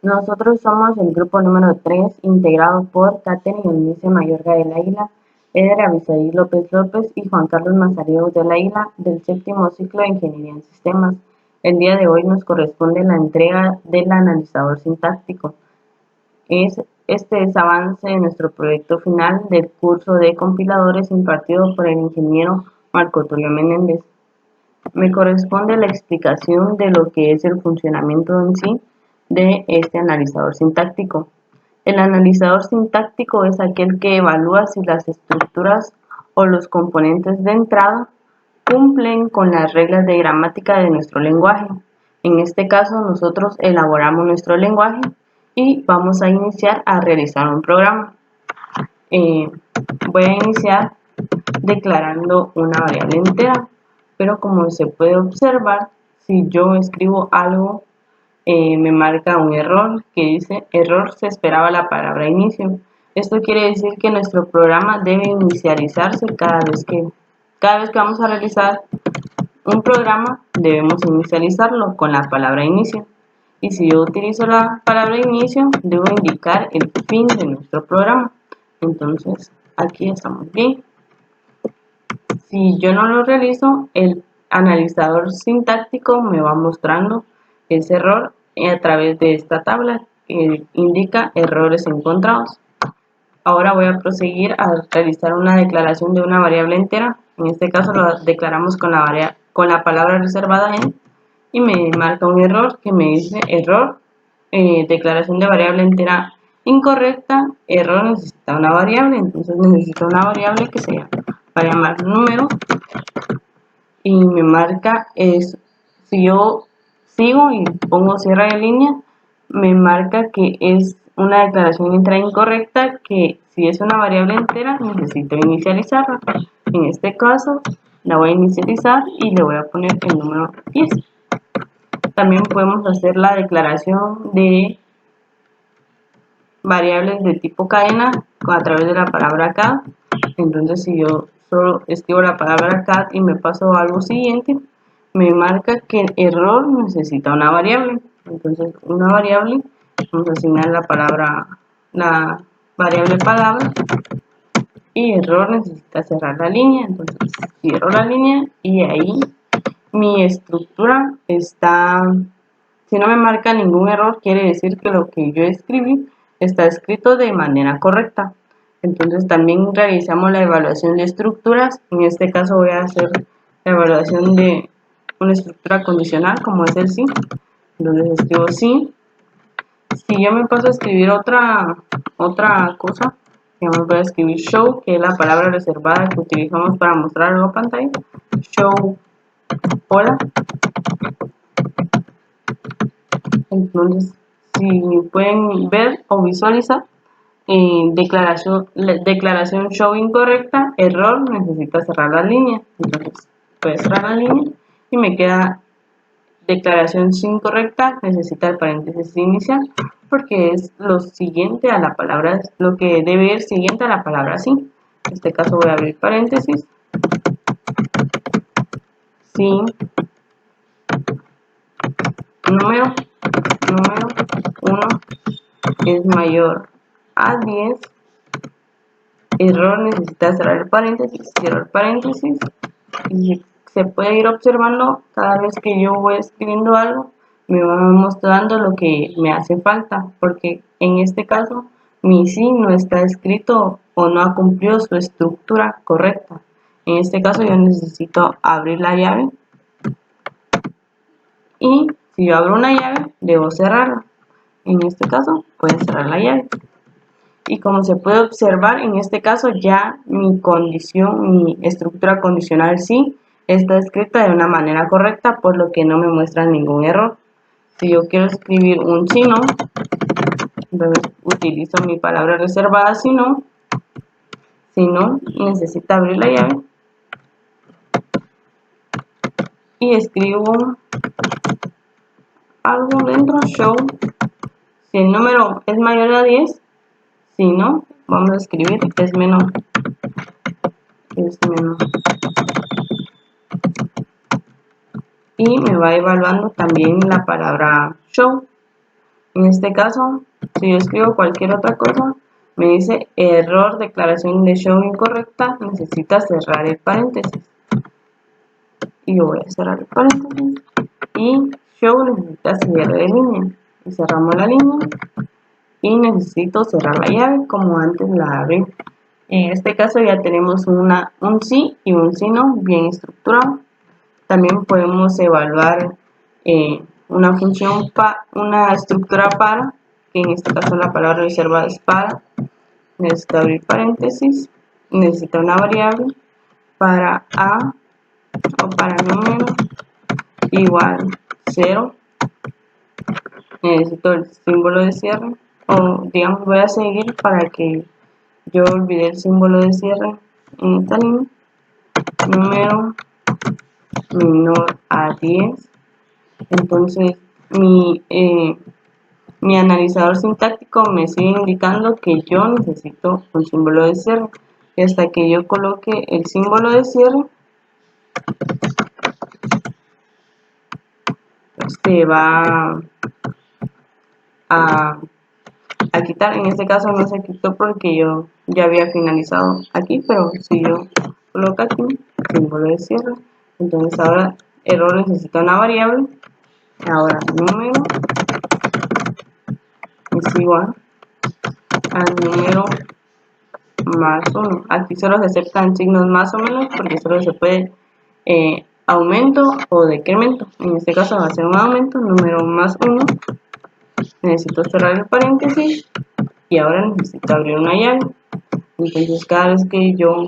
Nosotros somos el grupo número 3, integrado por Katherine Eunice Mayorga del Águila, Eder Abisaí López López y Juan Carlos Mazariegos del Águila, del séptimo ciclo de Ingeniería en Sistemas. El día de hoy nos corresponde la entrega del analizador sintáctico. Este es avance de nuestro proyecto final del curso de compiladores impartido por el ingeniero Marco Tulio Menéndez. Me corresponde la explicación de lo que es el funcionamiento en sí de este analizador sintáctico. El analizador sintáctico es aquel que evalúa si las estructuras o los componentes de entrada cumplen con las reglas de gramática de nuestro lenguaje. En este caso, nosotros elaboramos nuestro lenguaje y vamos a iniciar a realizar un programa. Voy a iniciar declarando una variable entera, pero como se puede observar, si yo escribo algo, me marca un error que dice error, se esperaba la palabra inicio. Esto quiere decir que nuestro programa debe inicializarse cada vez que vamos a realizar un programa, debemos inicializarlo con la palabra inicio. Y si yo utilizo la palabra inicio, debo indicar el fin de nuestro programa. Entonces, aquí estamos bien. Si yo no lo realizo, el analizador sintáctico me va mostrando ese error a través de esta tabla que indica errores encontrados. Ahora voy a proseguir a realizar una declaración de una variable entera. En este caso lo declaramos con la palabra reservada en, y me marca un error que me dice error, declaración de variable entera incorrecta, error, necesita una variable. Entonces necesito una variable que se va a llamar número y me marca si yo sigo y pongo cierre de línea, me marca que es una declaración entera incorrecta, que si es una variable entera necesito inicializarla. En este caso la voy a inicializar y le voy a poner el número 10. También podemos hacer la declaración de variables de tipo cadena a través de la palabra cat. Entonces si yo solo escribo la palabra cat y me paso a algo siguiente, me marca que el error necesita una variable. Entonces una variable, vamos a asignar la variable palabra, y error necesita cerrar la línea. Entonces cierro la línea y ahí mi estructura está, si no me marca ningún error, quiere decir que lo que yo escribí está escrito de manera correcta. Entonces también realizamos la evaluación de estructuras. En este caso voy a hacer la evaluación de una estructura condicional como es el sí. Entonces escribo sí. Si yo me paso a escribir otra cosa, digamos, voy a escribir show, que es la palabra reservada que utilizamos para mostrar algo a pantalla. Show hola. Entonces, si pueden ver o visualizar, declaración show incorrecta, error, necesita cerrar la línea. Entonces, voy a cerrar la línea y me queda declaración incorrecta, necesita el paréntesis inicial, porque es lo siguiente a la palabra, lo que debe ir siguiente a la palabra sí. En este caso voy a abrir paréntesis, sí, número 1 es mayor a 10, error, necesita cerrar el paréntesis, cierro el paréntesis, y se puede ir observando cada vez que yo voy escribiendo algo, me va mostrando lo que me hace falta, porque en este caso mi sí no está escrito o no ha cumplido su estructura correcta. En este caso yo necesito abrir la llave, y si yo abro una llave debo cerrarla. En este caso puedo cerrar la llave. Y como se puede observar, en este caso ya mi estructura condicional sí está escrita de una manera correcta, por lo que no me muestra ningún error. Si yo quiero escribir un si no, entonces utilizo mi palabra reservada si no necesita abrir la llave y escribo algo dentro, show, si el número es mayor a 10, si no, vamos a escribir es menor. Y me va evaluando también la palabra show. En este caso, si yo escribo cualquier otra cosa, me dice error, declaración de show incorrecta, necesita cerrar el paréntesis. Y yo voy a cerrar el paréntesis. Y show necesita cierre de línea. Y cerramos la línea. Y necesito cerrar la llave como antes la abrí. En este caso ya tenemos un sí y un sí no bien estructurado. También podemos evaluar una función, una estructura para, que en este caso la palabra reservada es para. Necesito abrir paréntesis, necesito una variable para a o para número igual 0. Necesito el símbolo de cierre, o digamos voy a seguir para que yo olvide el símbolo de cierre en esta línea. Número menor a 10. Entonces mi analizador sintáctico me sigue indicando que yo necesito un símbolo de cierre. Y hasta que yo coloque el símbolo de cierre, se va a quitar. En este caso no se quitó porque yo ya había finalizado aquí, pero si yo coloco aquí símbolo de cierre, entonces ahora error necesita una variable. Ahora número es igual al número más 1. Aquí solo se aceptan signos más o menos porque solo se puede aumento o decremento. En este caso va a ser un aumento, número más 1. Necesito cerrar el paréntesis y ahora necesito abrir una llave. Entonces cada vez que yo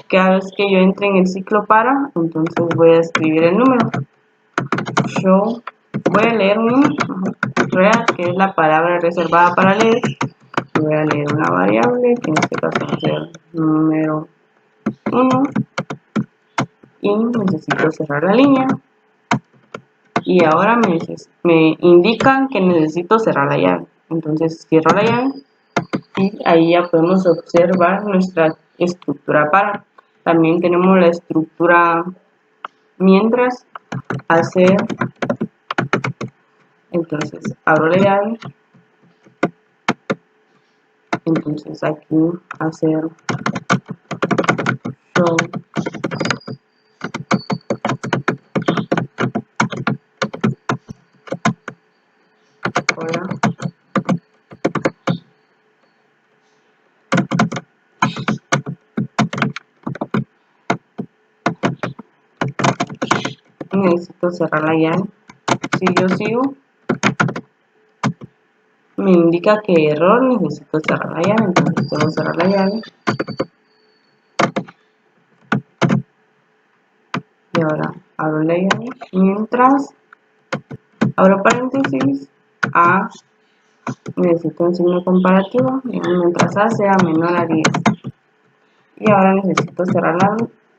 entre en el ciclo para, entonces voy a escribir el número. Yo voy a leer un número, real, que es la palabra reservada para leer. Voy a leer una variable, que en este caso va a ser número 1. Y necesito cerrar la línea. Y ahora me indican que necesito cerrar la llave. Entonces cierro la llave. Y ahí ya podemos observar nuestra estructura para. También tenemos la estructura mientras hacer. Entonces abro la llave. Entonces aquí hacer show hola. Necesito cerrar la llave. Si yo sigo, me indica que error, necesito cerrar la llave, entonces tengo que cerrar la llave. Y ahora abro la llave. Mientras abro paréntesis, a necesito un signo comparativo, mientras a sea menor a 10. Y ahora necesito cerrar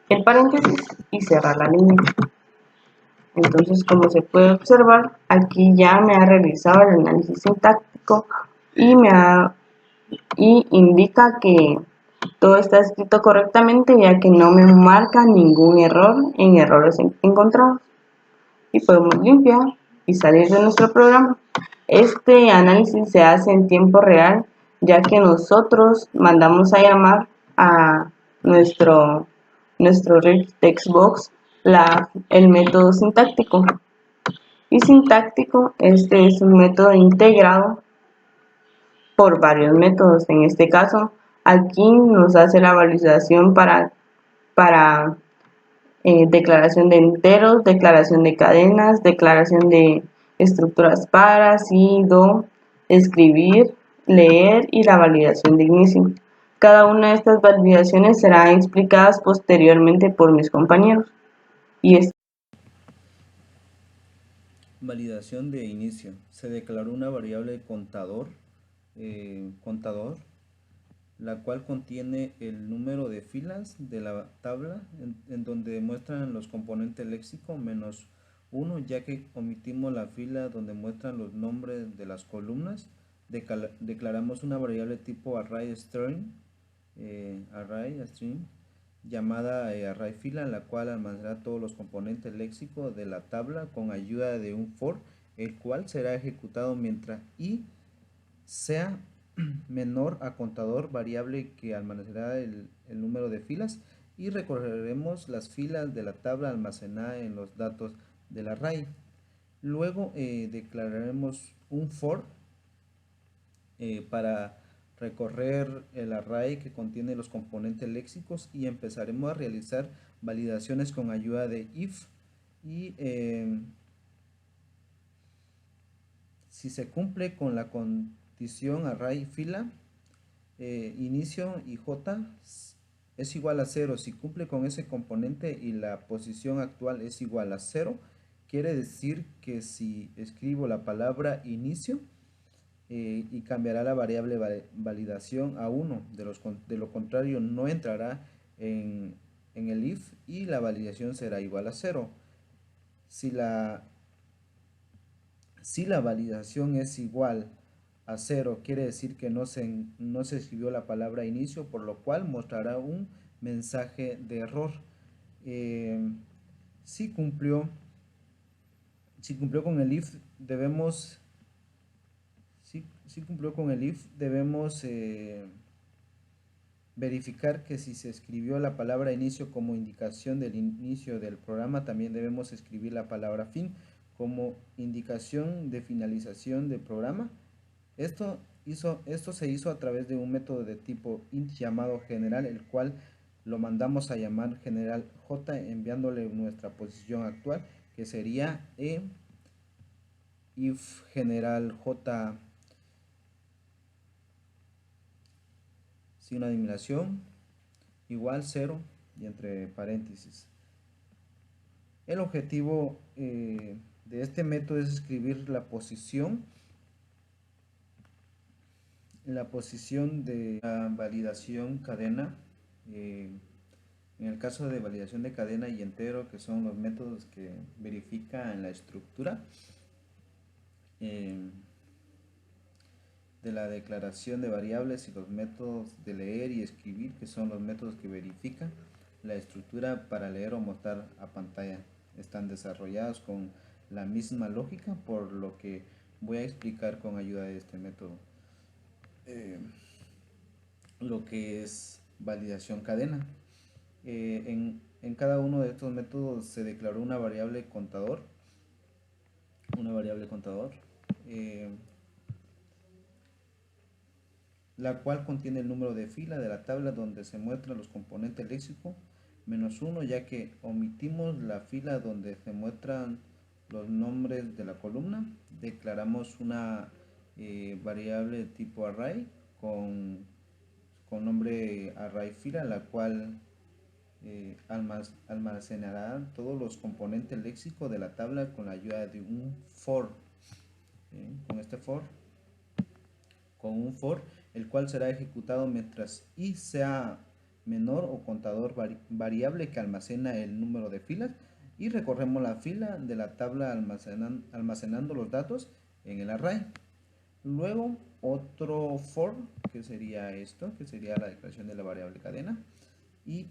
el paréntesis y cerrar la línea. Entonces, como se puede observar, aquí ya me ha realizado el análisis sintáctico y indica que todo está escrito correctamente, ya que no me marca ningún error en errores encontrados. Y podemos limpiar y salir de nuestro programa. Este análisis se hace en tiempo real, ya que nosotros mandamos a llamar a nuestro rich text box el método sintáctico. Y sintáctico, este es un método integrado por varios métodos. En este caso, aquí nos hace la validación para declaración de enteros, declaración de cadenas, declaración de estructuras para, si, do, escribir, leer y la validación de inicio. Cada una de estas validaciones serán explicadas posteriormente por mis compañeros. Validación de inicio. Se declaró una variable contador, la cual contiene el número de filas de la tabla en donde muestran los componentes léxico menos 1, ya que omitimos la fila donde muestran los nombres de las columnas. Declaramos una variable tipo array_string, llamada array_fila, la cual almacenará todos los componentes léxicos de la tabla con ayuda de un for el cual será ejecutado mientras i sea menor a contador variable que almacenará el número de filas, y recorreremos las filas de la tabla almacenada en los datos del array. Luego declararemos un for para recorrer el array que contiene los componentes léxicos, y empezaremos a realizar validaciones con ayuda de if, y si se cumple con la condición array fila inicio y j es igual a 0, si cumple con ese componente y la posición actual es igual a 0, quiere decir que si escribo la palabra inicio y cambiará la variable validación a 1, de lo contrario no entrará en el if y la validación será igual a 0. Si la validación es igual a 0, quiere decir que no se escribió la palabra inicio, por lo cual mostrará un mensaje de error. Si cumplió con el if, debemos verificar que si se escribió la palabra inicio como indicación del inicio del programa, también debemos escribir la palabra fin como indicación de finalización del programa. Esto se hizo a través de un método de tipo int llamado general, el cual lo mandamos a llamar general j, enviándole nuestra posición actual, que sería if general j signo de admiración igual 0 y entre paréntesis. El objetivo de este método es escribir la posición de la validación cadena. En el caso de validación de cadena y entero, que son los métodos que verifican la estructura de la declaración de variables, y los métodos de leer y escribir, que son los métodos que verifican la estructura para leer o mostrar a pantalla, están desarrollados con la misma lógica, por lo que voy a explicar con ayuda de este método lo que es validación cadena. En cada uno de estos métodos se declaró una variable contador, la cual contiene el número de fila de la tabla donde se muestran los componentes léxico -1, ya que omitimos la fila donde se muestran los nombres de la columna. Declaramos una variable de tipo array con nombre array fila, la cual almacenará todos los componentes léxicos de la tabla con la ayuda de un for. Con un for, el cual será ejecutado mientras i sea menor o contador variable que almacena el número de filas, y recorremos la fila de la tabla almacenando los datos en el array. Luego otro for, que sería esto, que sería la declaración de la variable cadena, y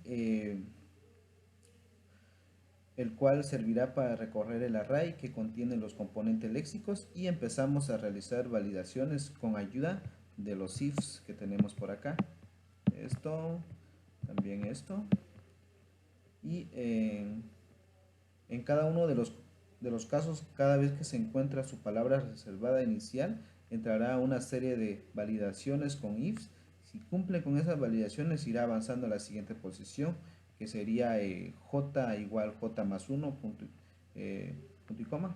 el cual servirá para recorrer el array que contiene los componentes léxicos, y empezamos a realizar validaciones con ayuda de los ifs que tenemos por acá. Esto, también esto, y en cada uno de los casos, cada vez que se encuentra su palabra reservada inicial, entrará una serie de validaciones con ifs. Si cumple con esas validaciones, irá avanzando a la siguiente posición, que sería j igual j más 1 punto y coma,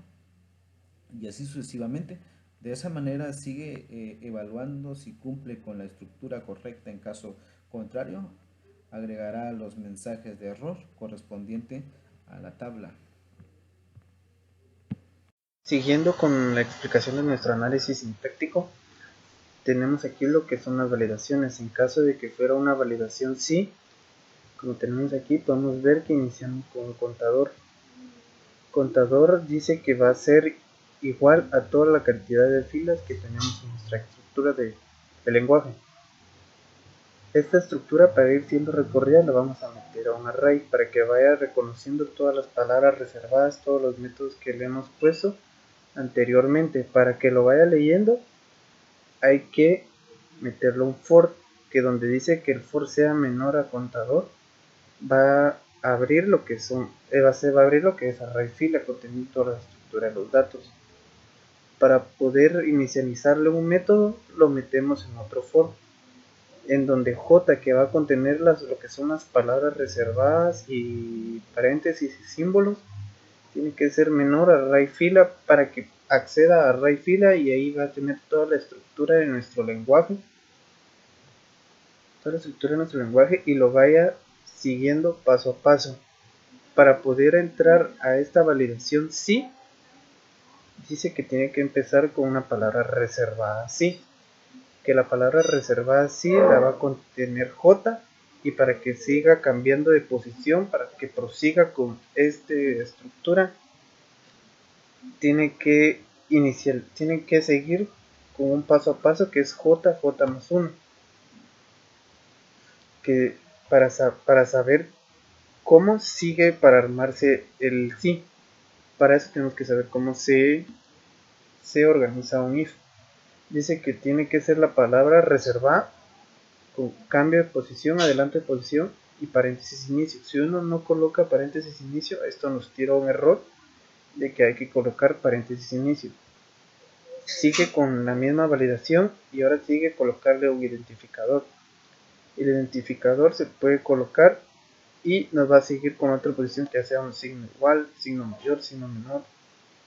y así sucesivamente. De esa manera sigue evaluando si cumple con la estructura correcta. En caso contrario, agregará los mensajes de error correspondiente a la tabla. Siguiendo con la explicación de nuestro análisis sintáctico, tenemos aquí lo que son las validaciones. En caso de que fuera una validación sí, como tenemos aquí, podemos ver que iniciamos con contador. Contador dice que va a ser igual a toda la cantidad de filas que tenemos en nuestra estructura de lenguaje. Esta estructura, para ir siendo recorrida, la vamos a meter a un array para que vaya reconociendo todas las palabras reservadas, todos los métodos que le hemos puesto anteriormente. Para que lo vaya leyendo hay que meterle un for, que donde dice que el for sea menor a contador, va a abrir lo que va a abrir lo que es array fila conteniendo toda la estructura de los datos. Para poder inicializarle un método, lo metemos en otro for, en donde J, que va a contener lo que son las palabras reservadas y paréntesis y símbolos, tiene que ser menor a array fila para que acceda a array fila, y ahí va a tener toda la estructura de nuestro lenguaje, y lo vaya siguiendo paso a paso. Para poder entrar a esta validación sí, dice que tiene que empezar con una palabra reservada sí, que la palabra reservada sí la va a contener J, y para que siga cambiando de posición, para que prosiga con esta estructura, tiene que seguir con un paso a paso que es J más 1, que para saber cómo sigue para armarse el sí. Para eso tenemos que saber cómo se organiza un if. Dice que tiene que ser la palabra reservada con cambio de posición, adelante de posición y paréntesis inicio. Si uno no coloca paréntesis inicio, esto nos tira un error de que hay que colocar paréntesis inicio. Sigue con la misma validación y ahora sigue colocarle un identificador. El identificador se puede colocar y nos va a seguir con otra posición, que sea un signo igual, signo mayor, signo menor,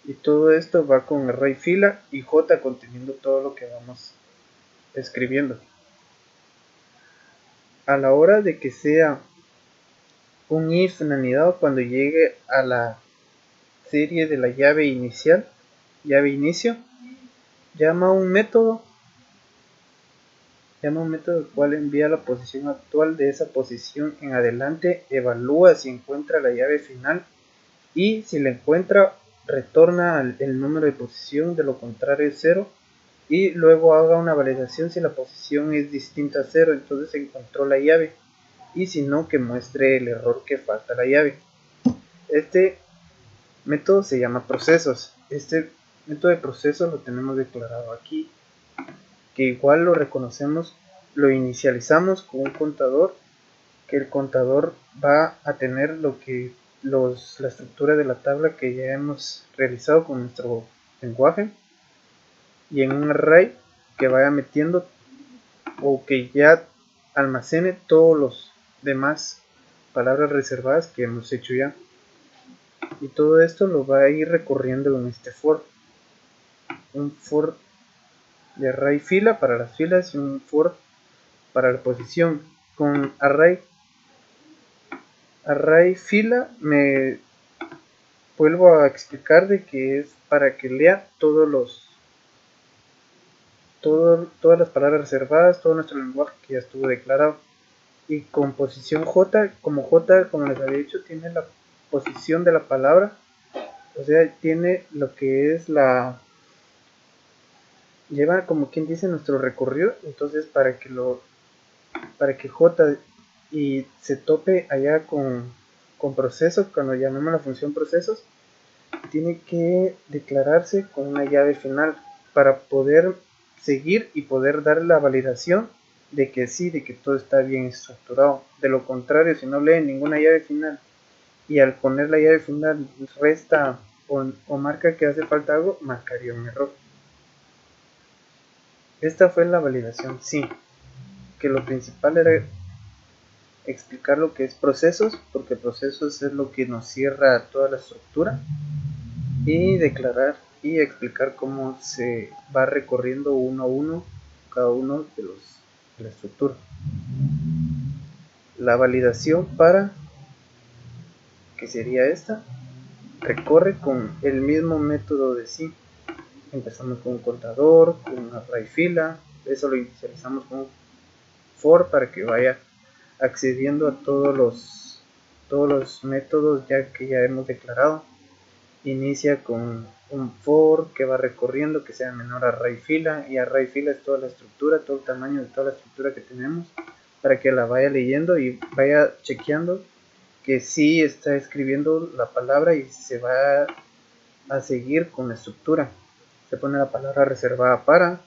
y todo esto va con array fila y J conteniendo todo lo que vamos escribiendo. A la hora de que sea un if anidado, cuando llegue a la serie de la llave inicial, llave inicio, llama a un método el cual envía la posición actual de esa posición en adelante, evalúa si encuentra la llave final y si la encuentra retorna el número de posición, de lo contrario es 0, y luego haga una validación si la posición es distinta a 0, entonces encontró la llave, y si no, que muestre el error que falta la llave. Este método se llama procesos. Este método de procesos lo tenemos declarado aquí, que igual lo reconocemos, lo inicializamos con un contador, que el contador va a tener la estructura de la tabla que ya hemos realizado con nuestro lenguaje, y en un array que vaya metiendo o que ya almacene todos los demás palabras reservadas que hemos hecho ya, y todo esto lo va a ir recorriendo en este for, un for de array fila para las filas y un for para la posición. Con array fila me vuelvo a explicar de que es para que lea todas las palabras reservadas, todo nuestro lenguaje que ya estuvo declarado. Y con posición J, como les había dicho, tiene la posición de la palabra, o sea, tiene lo que es lleva como quien dice nuestro recorrido. Entonces para que J y se tope allá con procesos, cuando llamemos la función procesos, tiene que declararse con una llave final para poder seguir y poder dar la validación de que sí, de que todo está bien estructurado. De lo contrario, si no lee ninguna llave final y al poner la llave final resta o marca que hace falta algo, marcaría un error. Esta fue la validación sí, que lo principal era explicar lo que es procesos, porque procesos es lo que nos cierra toda la estructura, y declarar y explicar cómo se va recorriendo uno a uno cada uno de la estructura. La validación que sería esta, recorre con el mismo método de sí. Empezamos con un contador, con un array fila, eso lo inicializamos con un for para que vaya accediendo a todos los métodos que ya hemos declarado. Inicia con un for que va recorriendo, que sea menor a array fila, y array fila es toda la estructura, todo el tamaño de toda la estructura que tenemos, para que la vaya leyendo y vaya chequeando que sí está escribiendo la palabra y se va a seguir con la estructura. Se pone la palabra reservada para,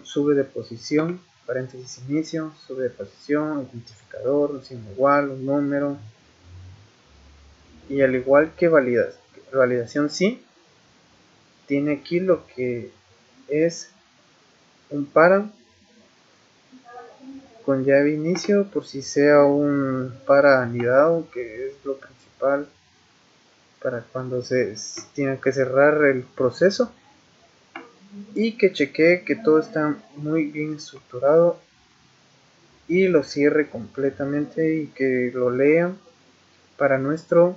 sube de posición, paréntesis inicio, sube de posición, identificador, un signo igual, un número. Y al igual que validación sí, tiene aquí lo que es un para con llave inicio, por si sea un para anidado, que es lo principal para cuando se tiene que cerrar el proceso, y que chequee que todo está muy bien estructurado y lo cierre completamente y que lo lea para nuestro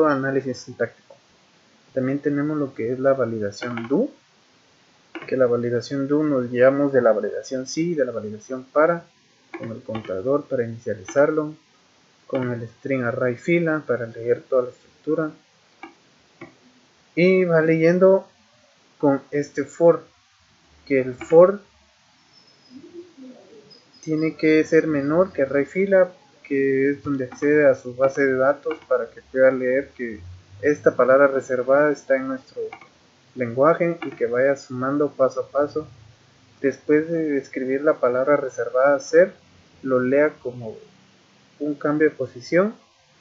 análisis sintáctico. También tenemos lo que es la validación do, que la validación do nos guiamos de la validación sí, de la validación para, con el contador para inicializarlo, con el string array fila para leer toda la estructura, y va leyendo con este for, que el for tiene que ser menor que array fila, que es donde accede a su base de datos para que pueda leer que esta palabra reservada está en nuestro lenguaje y que vaya sumando paso a paso. Después de escribir la palabra reservada ser, lo lea como un cambio de posición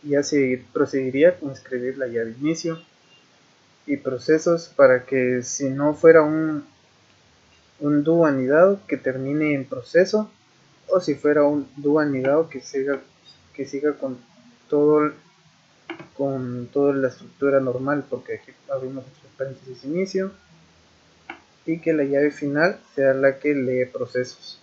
y así procedería con escribir la llave inicio y procesos para que si no fuera un do anidado que termine en proceso, o si fuera un do anidado que siga con toda la estructura normal, porque aquí abrimos entre paréntesis inicio, y que la llave final sea la que lee procesos.